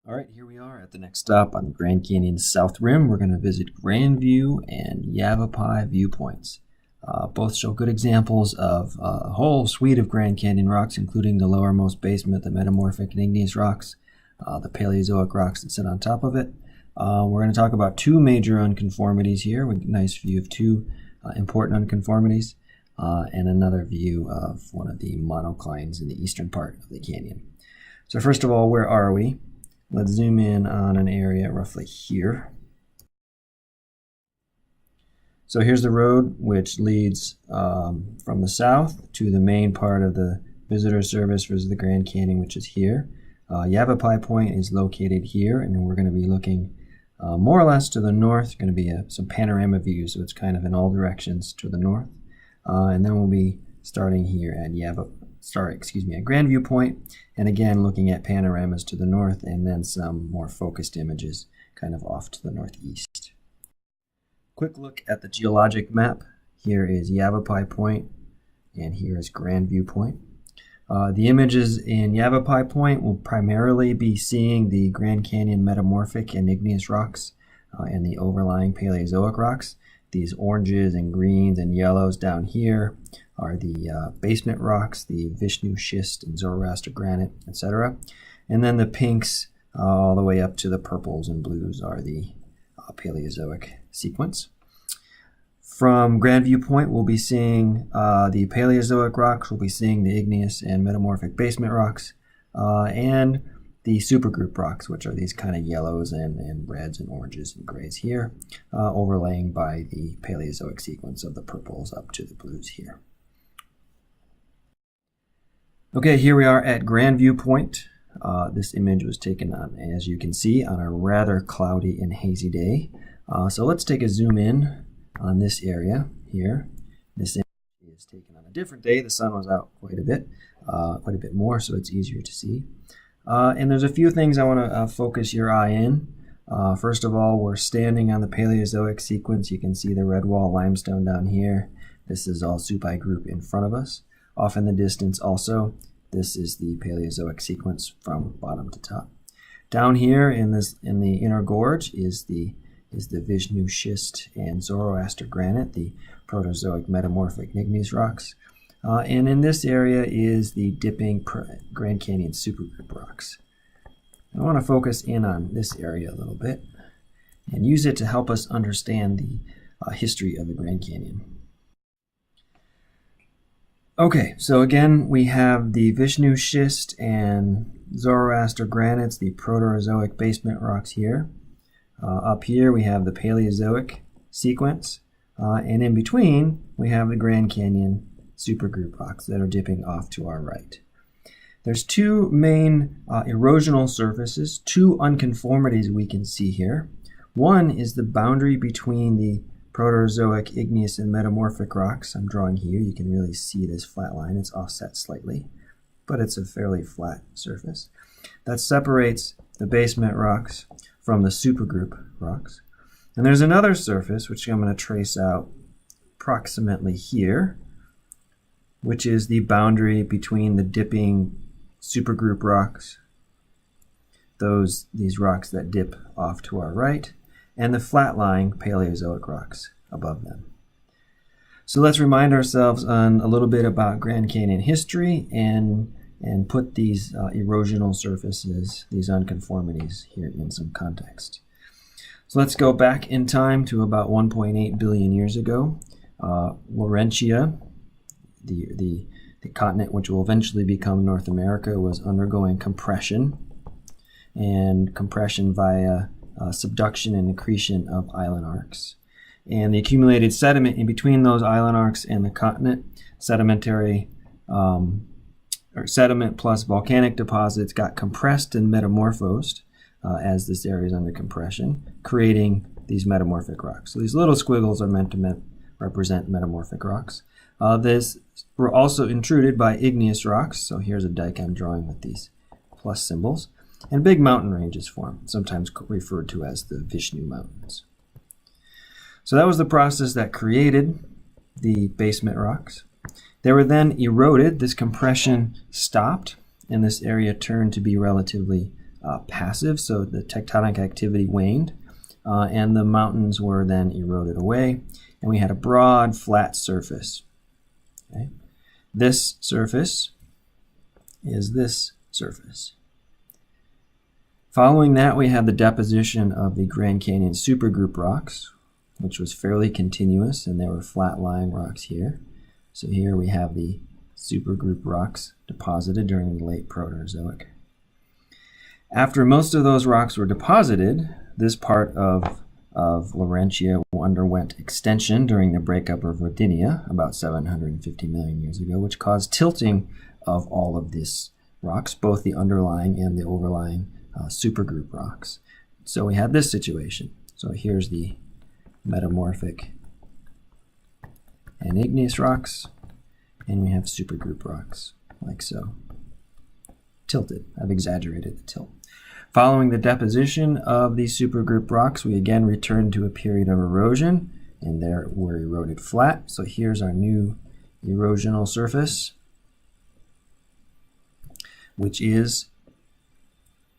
All right, here we are at the next stop on the Grand Canyon South Rim. We're going to visit Grandview and Yavapai viewpoints. Both show good examples of a whole suite of Grand Canyon rocks, including the lowermost basement, the metamorphic and igneous rocks, the Paleozoic rocks that sit on top of it. We're going to talk about two major unconformities here, with a nice view of two important unconformities, and another view of one of the monoclines in the eastern part of the canyon. So first of all, where are we? Let's zoom in on an area roughly here. So here's the road which leads from the south to the main part of the visitor service for the Grand Canyon, which is here. Yavapai Point is located here, and we're going to be looking more or less to the north. Going to be some panorama views, so it's kind of in all directions to the north. And then we'll be starting here at Grandview Point, and again looking at panoramas to the north, and then some more focused images kind of off to the northeast. Quick look at the geologic map. Here is Yavapai Point, and here is Grandview Point. The images in Yavapai Point will primarily be seeing the Grand Canyon metamorphic and igneous rocks and the overlying Paleozoic rocks. These oranges and greens and yellows down here are the basement rocks, the Vishnu schist and Zoroaster granite, etc. And then the pinks all the way up to the purples and blues are the Paleozoic sequence. From Grandview Point, we'll be seeing the Paleozoic rocks, we'll be seeing the igneous and metamorphic basement rocks, and the supergroup rocks, which are these kind of yellows and reds and oranges and grays here, overlaying by the Paleozoic sequence of the purples up to the blues here. Okay, here we are at Grandview Point. This image was taken on, as you can see, on a rather cloudy and hazy day. So let's take a zoom in on this area here. This image is taken on a different day. The sun was out quite a bit more, so it's easier to see. And there's a few things I want to focus your eye in. First of all, we're standing on the Paleozoic sequence. You can see the red wall limestone down here. This is all Supai group in front of us. Off in the distance also, this is the Paleozoic sequence from bottom to top. Down here in the inner gorge is the Vishnu schist and Zoroaster granite, the Proterozoic metamorphic and igneous rocks. And in this area is the dipping Grand Canyon supergroup rocks. I want to focus in on this area a little bit and use it to help us understand the history of the Grand Canyon. Okay, so again, we have the Vishnu schist and Zoroaster granites, the Proterozoic basement rocks here. Up here we have the Paleozoic sequence, and in between we have the Grand Canyon supergroup rocks that are dipping off to our right. There's two main erosional surfaces, two unconformities we can see here. One is the boundary between the Proterozoic, igneous, and metamorphic rocks. I'm drawing here. You can really see this flat line. It's offset slightly, but it's a fairly flat surface. That separates the basement rocks from the supergroup rocks. And there's another surface, which I'm going to trace out approximately here, which is the boundary between the dipping supergroup rocks, these rocks that dip off to our right, and the flat-lying Paleozoic rocks above them. So let's remind ourselves on a little bit about Grand Canyon history and put these erosional surfaces, these unconformities, here in some context. So let's go back in time to about 1.8 billion years ago. Laurentia, the continent which will eventually become North America, was undergoing compression, and compression via subduction and accretion of island arcs. And the accumulated sediment in between those island arcs and the continent, sediment plus volcanic deposits, got compressed and metamorphosed as this area is under compression, creating these metamorphic rocks. So these little squiggles are meant to represent metamorphic rocks. These were also intruded by igneous rocks. So here's a dike I'm drawing with these plus symbols. And big mountain ranges form, sometimes referred to as the Vishnu Mountains. So that was the process that created the basement rocks. They were then eroded. This compression stopped, and this area turned to be relatively passive, so the tectonic activity waned, and the mountains were then eroded away, and we had a broad, flat surface. Okay? This surface is this surface. Following that, we had the deposition of the Grand Canyon supergroup rocks, which was fairly continuous, and there were flat-lying rocks here. So here we have the supergroup rocks deposited during the late Proterozoic. After most of those rocks were deposited, this part of Laurentia underwent extension during the breakup of Rodinia about 750 million years ago, which caused tilting of all of these rocks, both the underlying and the overlying supergroup rocks. So we had this situation. So here's the metamorphic and igneous rocks, and we have supergroup rocks, like so. Tilted. I've exaggerated the tilt. Following the deposition of these supergroup rocks, we again returned to a period of erosion, and there were eroded flat. So here's our new erosional surface, which is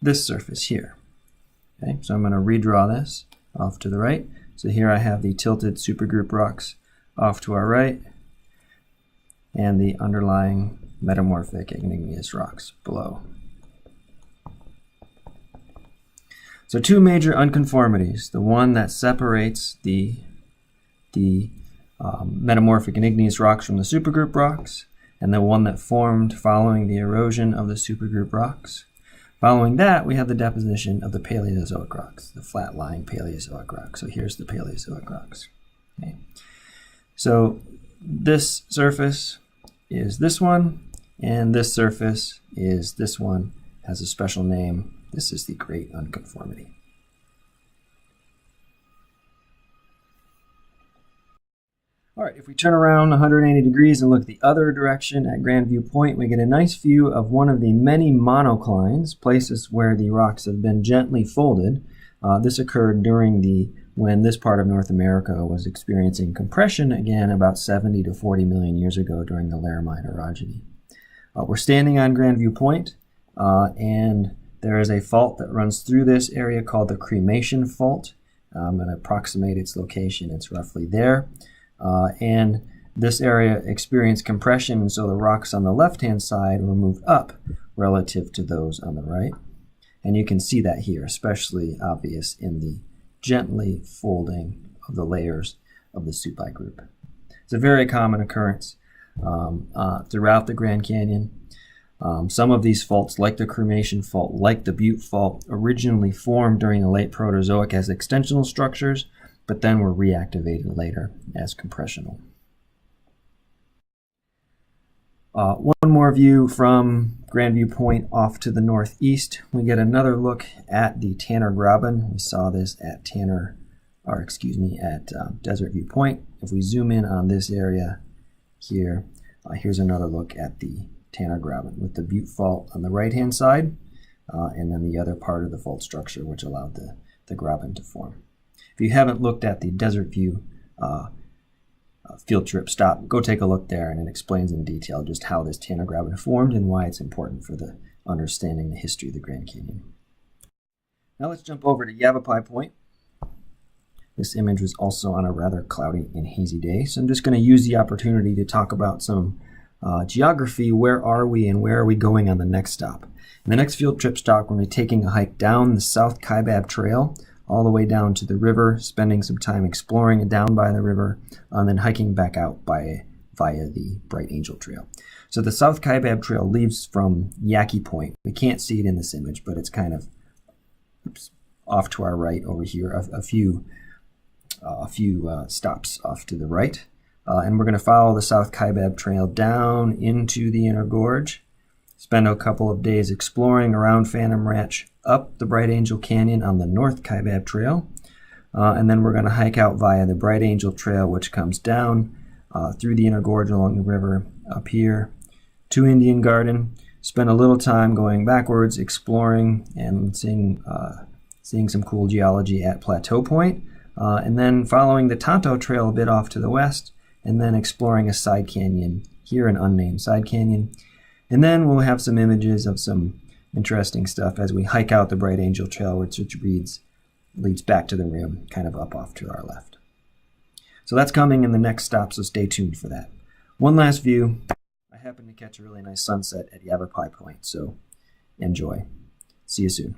this surface here. Okay, so I'm going to redraw this off to the right. So here I have the tilted supergroup rocks off to our right, and the underlying metamorphic and igneous rocks below. So two major unconformities: the one that separates the metamorphic and igneous rocks from the supergroup rocks, and the one that formed following the erosion of the supergroup rocks. Following that, we have the deposition of the Paleozoic rocks, the flat-lying Paleozoic rocks. So here's the Paleozoic rocks. Okay. So this surface is this one, and this surface is this one, has a special name. This is the Great Unconformity. All right, if we turn around 180 degrees and look the other direction at Grandview Point, we get a nice view of one of the many monoclines, places where the rocks have been gently folded. This occurred during when this part of North America was experiencing compression, again about 70 to 40 million years ago during the Laramide orogeny. We're standing on Grandview Point, and there is a fault that runs through this area called the Cremation Fault. I'm going to approximate its location. It's roughly there. And this area experienced compression, and so the rocks on the left-hand side were moved up relative to those on the right. And you can see that here, especially obvious in the gently folding of the layers of the Supai group. It's a very common occurrence throughout the Grand Canyon. Some of these faults, like the Cremation Fault, like the Butte Fault, originally formed during the late Proterozoic as extensional structures, but then were reactivated later as compressional. One more view from Grandview Point off to the northeast. We get another look at the Tanner Graben. We saw this at Desert View Point. If we zoom in on this area here, here's another look at the Tanner Graben with the Butte Fault on the right-hand side, and then the other part of the fault structure which allowed the Graben to form. If you haven't looked at the Desert View field trip stop, go take a look there, and it explains in detail just how this Tanner Graben formed and why it's important for understanding the history of the Grand Canyon. Now let's jump over to Yavapai Point. This image was also on a rather cloudy and hazy day, so I'm just going to use the opportunity to talk about some geography. Where are we and where are we going on the next stop? In the next field trip stop, we're going to be taking a hike down the South Kaibab Trail all the way down to the river, spending some time exploring down by the river, and then hiking back out via the Bright Angel Trail. So the South Kaibab Trail leaves from Yaqui Point. We can't see it in this image, but it's kind of off to our right over here, a few stops off to the right. And we're going to follow the South Kaibab Trail down into the Inner Gorge, spend a couple of days exploring around Phantom Ranch, up the Bright Angel Canyon on the North Kaibab Trail, and then we're going to hike out via the Bright Angel Trail, which comes down through the Inner Gorge along the river, up here to Indian Garden, spend a little time going backwards, exploring and seeing some cool geology at Plateau Point, and then following the Tonto Trail a bit off to the west, and then exploring a side canyon here, an unnamed side canyon. And then we'll have some images of some interesting stuff as we hike out the Bright Angel Trail, which leads back to the rim, kind of up off to our left. So that's coming in the next stop, so stay tuned for that. One last view. I happened to catch a really nice sunset at Yavapai Point, so enjoy. See you soon.